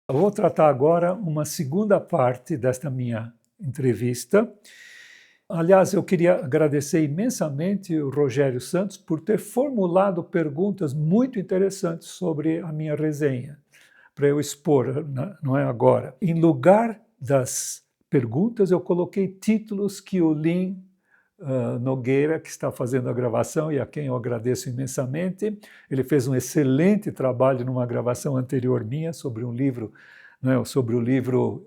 Eu vou tratar agora uma segunda parte desta minha entrevista. Aliás, eu queria agradecer imensamente o Rogério Santos por ter formulado perguntas muito interessantes sobre a minha resenha, para eu expor, não é agora. Em lugar das perguntas, eu coloquei títulos que o Lin Nogueira, que está fazendo a gravação e a quem eu agradeço imensamente. Ele fez um excelente trabalho numa gravação anterior minha sobre um livro, sobre o livro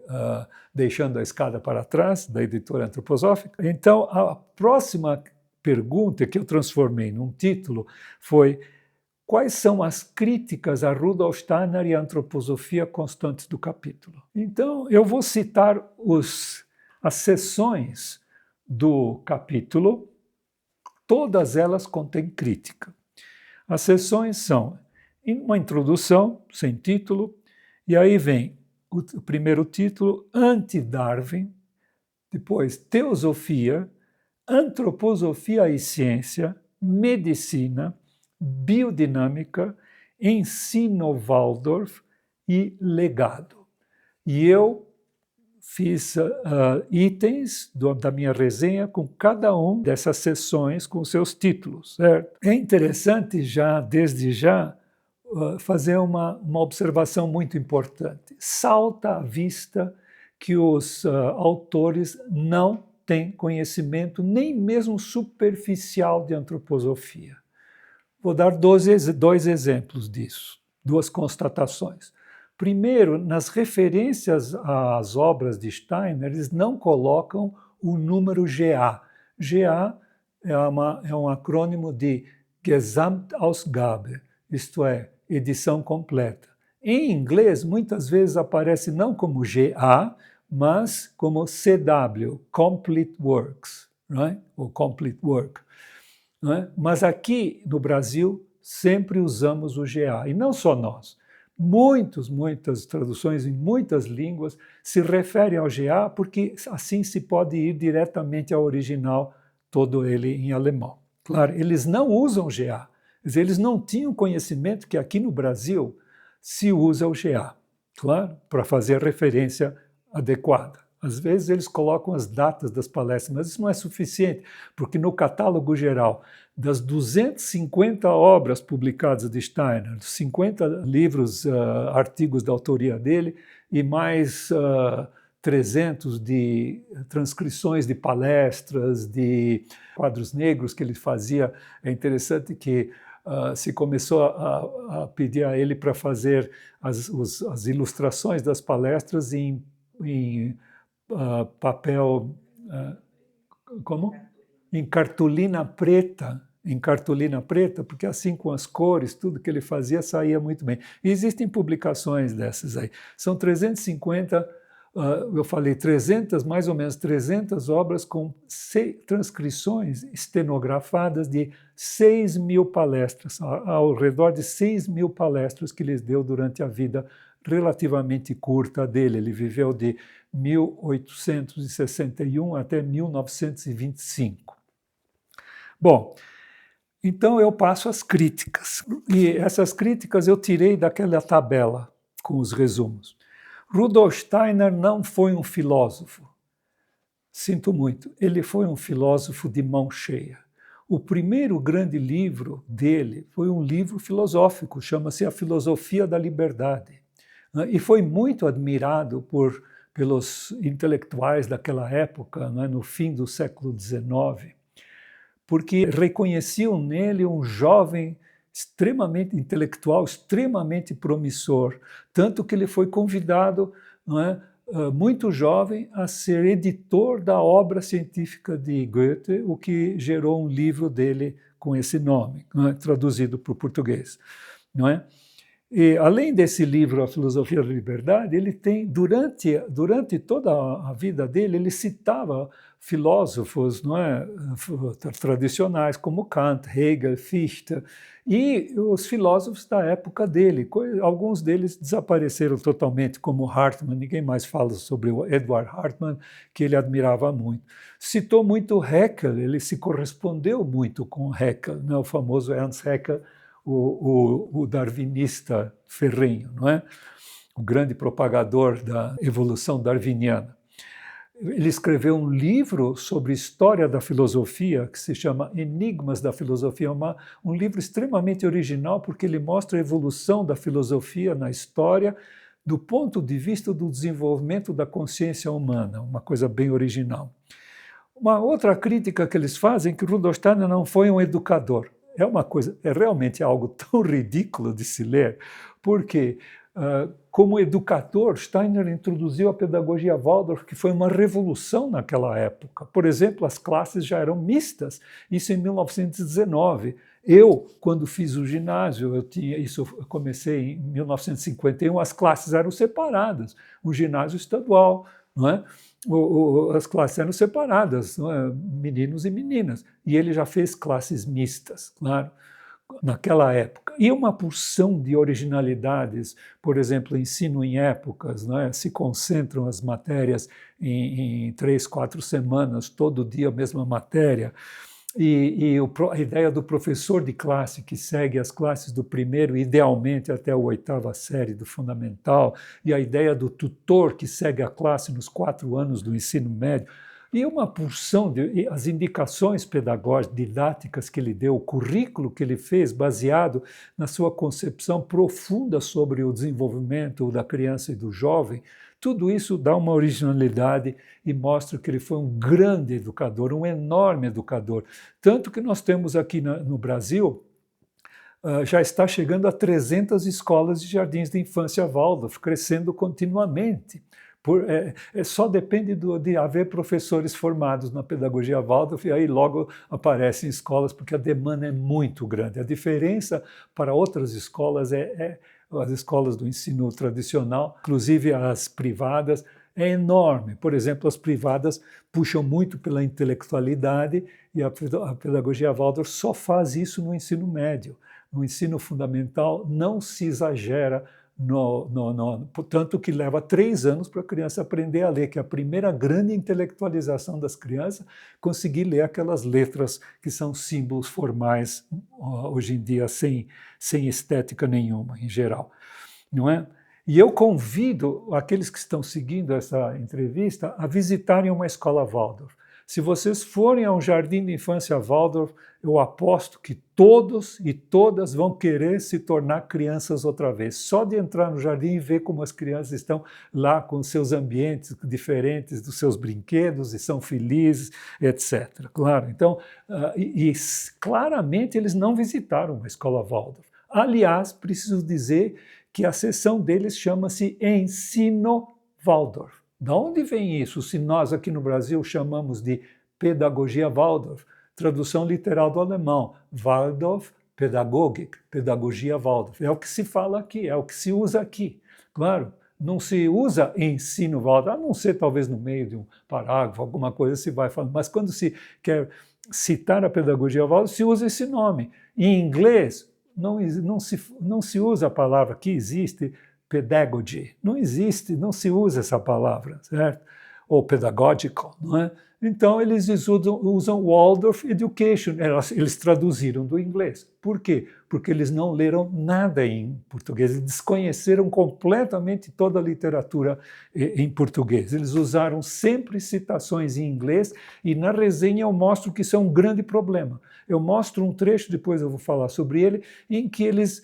Deixando a Escada para Trás, da editora Antroposófica. Então, a próxima pergunta que eu transformei num título foi: quais são as críticas a Rudolf Steiner e a antroposofia constantes do capítulo? Então, eu vou citar as seções do capítulo, todas elas contêm crítica. As seções são uma introdução, sem título, e aí vem o primeiro título, Anti-Darwin, depois Teosofia, Antroposofia e Ciência, Medicina, Biodinâmica, Ensino Waldorf e Legado. E eu fiz itens da minha resenha com cada um dessas sessões com seus títulos, certo? É interessante desde já, fazer uma observação muito importante. Salta à vista que os autores não têm conhecimento nem mesmo superficial de antroposofia. Vou dar dois exemplos disso, duas constatações. Primeiro, nas referências às obras de Steiner, eles não colocam o número GA. GA é um acrônimo de Gesamtausgabe, isto é, edição completa. Em inglês, muitas vezes aparece não como GA, mas como CW, Complete Works, right? Ou Complete Work. Mas aqui no Brasil sempre usamos o GA, e não só nós. Muitas traduções em muitas línguas se referem ao GA porque assim se pode ir diretamente ao original, todo ele em alemão. Claro, eles não usam GA, eles não tinham conhecimento que aqui no Brasil se usa o GA, claro, para fazer a referência adequada. Às vezes eles colocam as datas das palestras, mas isso não é suficiente, porque no catálogo geral das 250 obras publicadas de Steiner, 50 livros, artigos da autoria dele, e mais 300 de transcrições de palestras, de quadros negros que ele fazia. É interessante que se começou a pedir a ele para fazer as ilustrações das palestras em papel... como? Em cartolina preta, porque assim com as cores, tudo que ele fazia saía muito bem. E existem publicações dessas aí. São 350, eu falei 300, mais ou menos 300 obras com transcrições estenografadas de 6.000 palestras, ao redor de 6.000 palestras que ele deu durante a vida relativamente curta dele. Ele viveu de 1861 até 1925. Bom, então eu passo as críticas. E essas críticas eu tirei daquela tabela com os resumos. Rudolf Steiner não foi um filósofo. Sinto muito, ele foi um filósofo de mão cheia. O primeiro grande livro dele foi um livro filosófico, chama-se A Filosofia da Liberdade. E foi muito admirado pelos intelectuais daquela época, no fim do século XIX, porque reconheciam nele um jovem extremamente intelectual, extremamente promissor, tanto que ele foi convidado, muito jovem, a ser editor da obra científica de Goethe, o que gerou um livro dele com esse nome, traduzido para o português. Não é? E, além desse livro, A Filosofia da Liberdade, ele tem, durante toda a vida dele, ele citava filósofos tradicionais, como Kant, Hegel, Fichte, e os filósofos da época dele. Alguns deles desapareceram totalmente, como Hartmann. Ninguém mais fala sobre o Edward Hartmann, que ele admirava muito. Citou muito Haeckel, ele se correspondeu muito com Haeckel, o famoso Ernst Haeckel, o darwinista ferrenho, não é? o grande propagador da evolução darwiniana. Ele escreveu um livro sobre história da filosofia, que se chama Enigmas da Filosofia, um livro extremamente original, porque ele mostra a evolução da filosofia na história do ponto de vista do desenvolvimento da consciência humana, uma coisa bem original. Uma outra crítica que eles fazem é que Rudolf Steiner não foi um educador. É realmente algo tão ridículo de se ler, porque como educador, Steiner introduziu a pedagogia Waldorf, que foi uma revolução naquela época. Por exemplo, as classes já eram mistas, isso em 1919. Eu, quando fiz o ginásio, eu comecei em 1951, as classes eram separadas, o ginásio estadual, não é? As classes eram separadas, não é? Meninos e meninas, e ele já fez classes mistas, claro, naquela época. E uma porção de originalidades, por exemplo, ensino em épocas, não é? Se concentram as matérias em 3, 4 semanas, todo dia a mesma matéria. A ideia do professor de classe que segue as classes do primeiro, idealmente até a 8ª série do fundamental, e a ideia do tutor que segue a classe nos 4 anos do ensino médio, e uma porção as indicações pedagógicas, didáticas que ele deu, o currículo que ele fez, baseado na sua concepção profunda sobre o desenvolvimento da criança e do jovem, tudo isso dá uma originalidade e mostra que ele foi um grande educador, um enorme educador. Tanto que nós temos aqui no Brasil, já está chegando a 300 escolas de jardins de infância Waldorf, crescendo continuamente. Só depende de haver professores formados na pedagogia Waldorf, e aí logo aparecem escolas, porque a demanda é muito grande. A diferença para outras escolas as escolas do ensino tradicional, inclusive as privadas, é enorme. Por exemplo, as privadas puxam muito pela intelectualidade e a pedagogia Waldorf só faz isso no ensino médio. No ensino fundamental não se exagera, tanto que leva 3 anos para a criança aprender a ler, que é a primeira grande intelectualização das crianças, conseguir ler aquelas letras que são símbolos formais, hoje em dia sem estética nenhuma, em geral, não é? E eu convido aqueles que estão seguindo essa entrevista a visitarem uma escola Waldorf. Se vocês forem a um jardim de infância Waldorf, eu aposto que todos e todas vão querer se tornar crianças outra vez. Só de entrar no jardim e ver como as crianças estão lá com seus ambientes diferentes dos seus brinquedos e são felizes, etc. Claro, então, claramente eles não visitaram a escola Waldorf. Aliás, preciso dizer que a seção deles chama-se Ensino Waldorf. De onde vem isso, se nós aqui no Brasil chamamos de pedagogia Waldorf? Tradução literal do alemão, Waldorf Pädagogik, pedagogia Waldorf. É o que se fala aqui, é o que se usa aqui. Claro, não se usa ensino Waldorf, a não ser talvez no meio de um parágrafo, alguma coisa se vai falando, mas quando se quer citar a pedagogia Waldorf, se usa esse nome. Em inglês, não se usa a palavra que existe, pedagogy. Não existe, não se usa essa palavra, certo? Ou pedagogical, não é? Então, eles usam Waldorf Education, eles traduziram do inglês. Por quê? Porque eles não leram nada em português, eles desconheceram completamente toda a literatura em português. Eles usaram sempre citações em inglês, e na resenha eu mostro que isso é um grande problema. Eu mostro um trecho, depois eu vou falar sobre ele, em que eles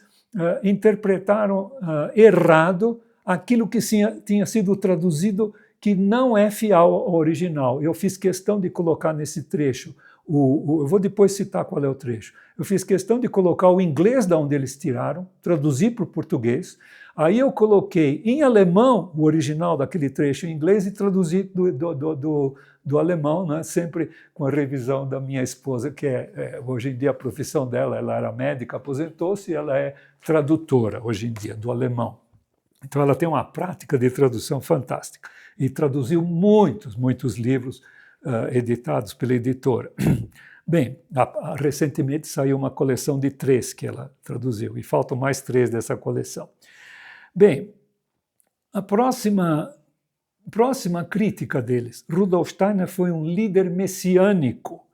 interpretaram errado aquilo que tinha sido traduzido, que não é fiel ao original. Eu fiz questão de colocar nesse trecho, eu vou depois citar qual é o trecho, eu fiz questão de colocar o inglês de onde eles tiraram, traduzir para o português, aí eu coloquei em alemão o original daquele trecho em inglês e traduzi do alemão, né? Sempre com a revisão da minha esposa, que hoje em dia a profissão dela, ela era médica, aposentou-se, e ela é tradutora hoje em dia, do alemão. Então ela tem uma prática de tradução fantástica e traduziu muitos livros editados pela editora. Bem, recentemente saiu uma coleção de 3 que ela traduziu, e faltam mais 3 dessa coleção. Bem, a próxima crítica deles. Rudolf Steiner foi um líder messiânico.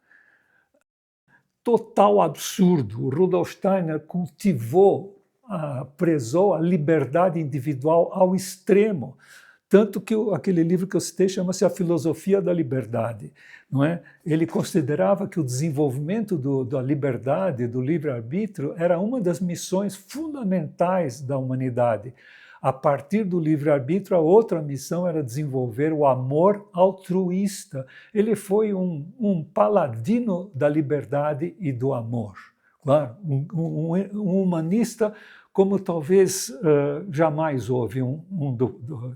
Total absurdo. O Rudolf Steiner cultivou prezou a liberdade individual ao extremo. Tanto que aquele livro que eu citei chama-se A Filosofia da Liberdade. Não é? Ele considerava que o desenvolvimento da liberdade, do livre-arbítrio, era uma das missões fundamentais da humanidade. A partir do livre-arbítrio, a outra missão era desenvolver o amor altruísta. Ele foi um paladino da liberdade e do amor. Claro, um humanista como talvez jamais houve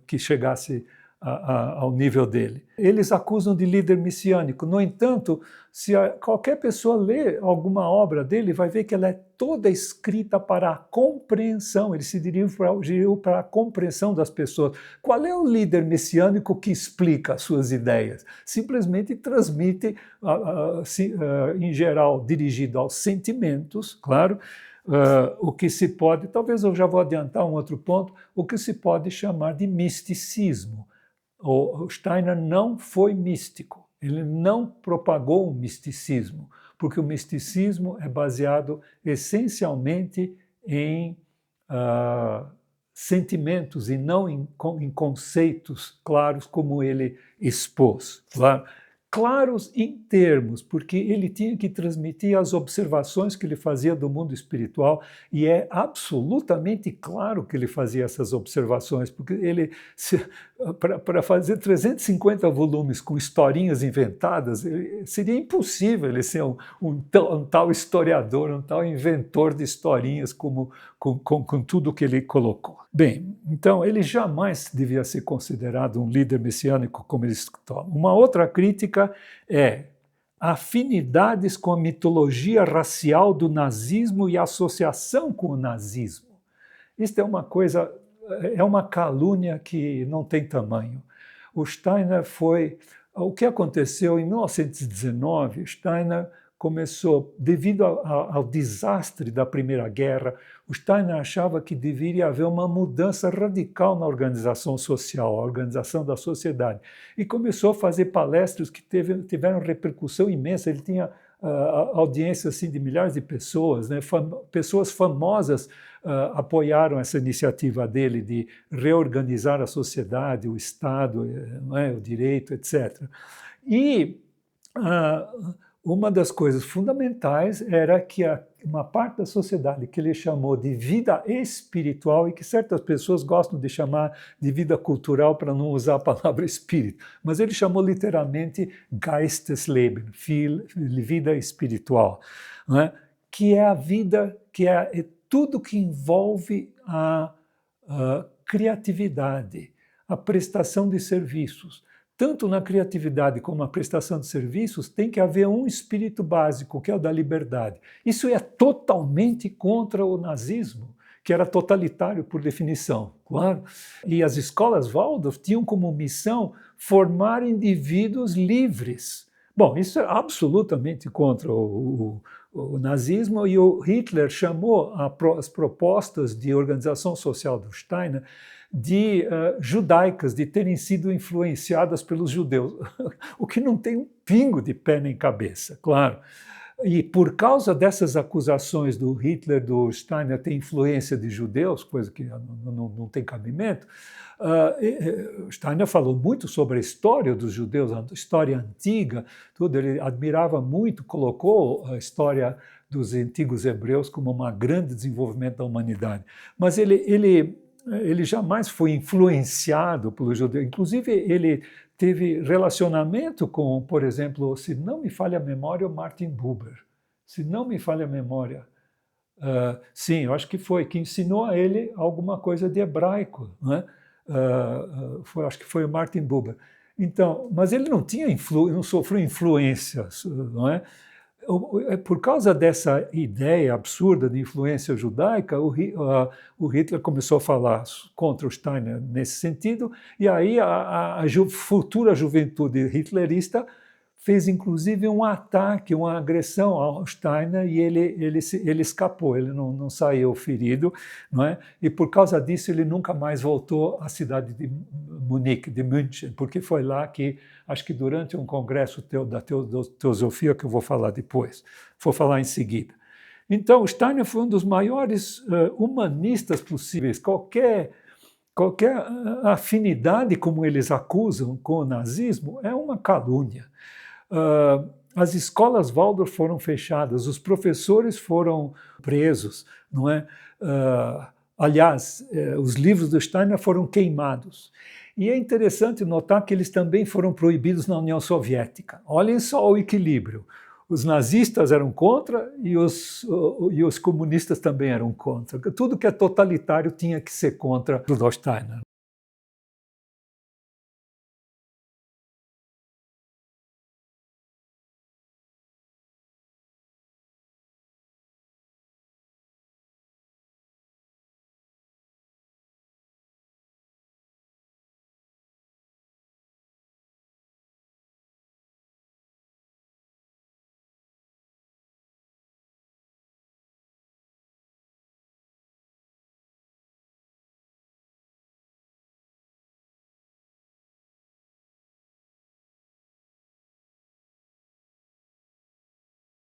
que chegasse ao nível dele. Eles acusam de líder messiânico. No entanto, se qualquer pessoa lê alguma obra dele, vai ver que ela é toda escrita para a compreensão. Ele se dirigiu para a compreensão das pessoas. Qual é o líder messiânico que explica as suas ideias? Simplesmente transmite, em geral, dirigido aos sentimentos, claro, o que se pode, talvez eu já vou adiantar um outro ponto, o que se pode chamar de misticismo. O Steiner não foi místico, ele não propagou o misticismo, porque o misticismo é baseado essencialmente em sentimentos e não em conceitos claros como ele expôs. Claro? Claros em termos, porque ele tinha que transmitir as observações que ele fazia do mundo espiritual, e é absolutamente claro que ele fazia essas observações, porque ele, para fazer 350 volumes com historinhas inventadas, seria impossível ele ser um tal historiador, um tal inventor de historinhas com tudo que ele colocou. Bem, então ele jamais devia ser considerado um líder messiânico como ele toma. Uma outra crítica é afinidades com a mitologia racial do nazismo e associação com o nazismo. Isto é uma coisa, é uma calúnia que não tem tamanho. O Steiner o que aconteceu em 1919, Steiner começou, devido ao desastre da Primeira Guerra, o Steiner achava que deveria haver uma mudança radical na organização social, a organização da sociedade. E começou a fazer palestras que tiveram repercussão imensa. Ele tinha audiência assim, de milhares de pessoas, né? Pessoas famosas apoiaram essa iniciativa dele de reorganizar a sociedade, o Estado, o direito, etc. E uma das coisas fundamentais era que uma parte da sociedade que ele chamou de vida espiritual, e que certas pessoas gostam de chamar de vida cultural para não usar a palavra espírito, mas ele chamou literalmente Geistesleben, vida espiritual, né? Que é a vida, que é tudo que envolve a criatividade, a prestação de serviços. Tanto na criatividade como na prestação de serviços, tem que haver um espírito básico, que é o da liberdade. Isso é totalmente contra o nazismo, que era totalitário por definição, claro. E as escolas Waldorf tinham como missão formar indivíduos livres. Bom, isso é absolutamente contra o nazismo, e o Hitler chamou as propostas de organização social do Steiner de judaicas, de terem sido influenciadas pelos judeus, o que não tem um pingo de pé nem cabeça, claro. E por causa dessas acusações do Hitler, do Steiner ter influência de judeus, coisa que não tem cabimento, Steiner falou muito sobre a história dos judeus, a história antiga, tudo. Ele admirava muito, colocou a história dos antigos hebreus como um grande desenvolvimento da humanidade. Mas ele jamais foi influenciado pelo judeu. Inclusive, ele teve relacionamento com, por exemplo, se não me falha a memória, o Martin Buber. Se não me falha a memória. Sim, eu acho que foi, que ensinou a ele alguma coisa de hebraico, né? Acho que foi o Martin Buber. Então, mas ele não sofreu influências, não é? Por causa dessa ideia absurda de influência judaica, o Hitler começou a falar contra o Steiner nesse sentido, e aí a futura juventude hitlerista fez inclusive um ataque, uma agressão ao Steiner, e ele escapou, ele não saiu ferido, não é? E por causa disso ele nunca mais voltou à cidade de Munique, de München, porque foi lá que, acho que durante um congresso da teosofia, que eu vou falar depois, vou falar em seguida. Então, Steiner foi um dos maiores humanistas possíveis. Qualquer afinidade, como eles acusam, com o nazismo é uma calúnia. As escolas Waldorf foram fechadas, os professores foram presos, não é? Aliás, os livros do Steiner foram queimados. E é interessante notar que eles também foram proibidos na União Soviética. Olhem só o equilíbrio. Os nazistas eram contra e os comunistas também eram contra. Tudo que é totalitário tinha que ser contra Rudolf Steiner.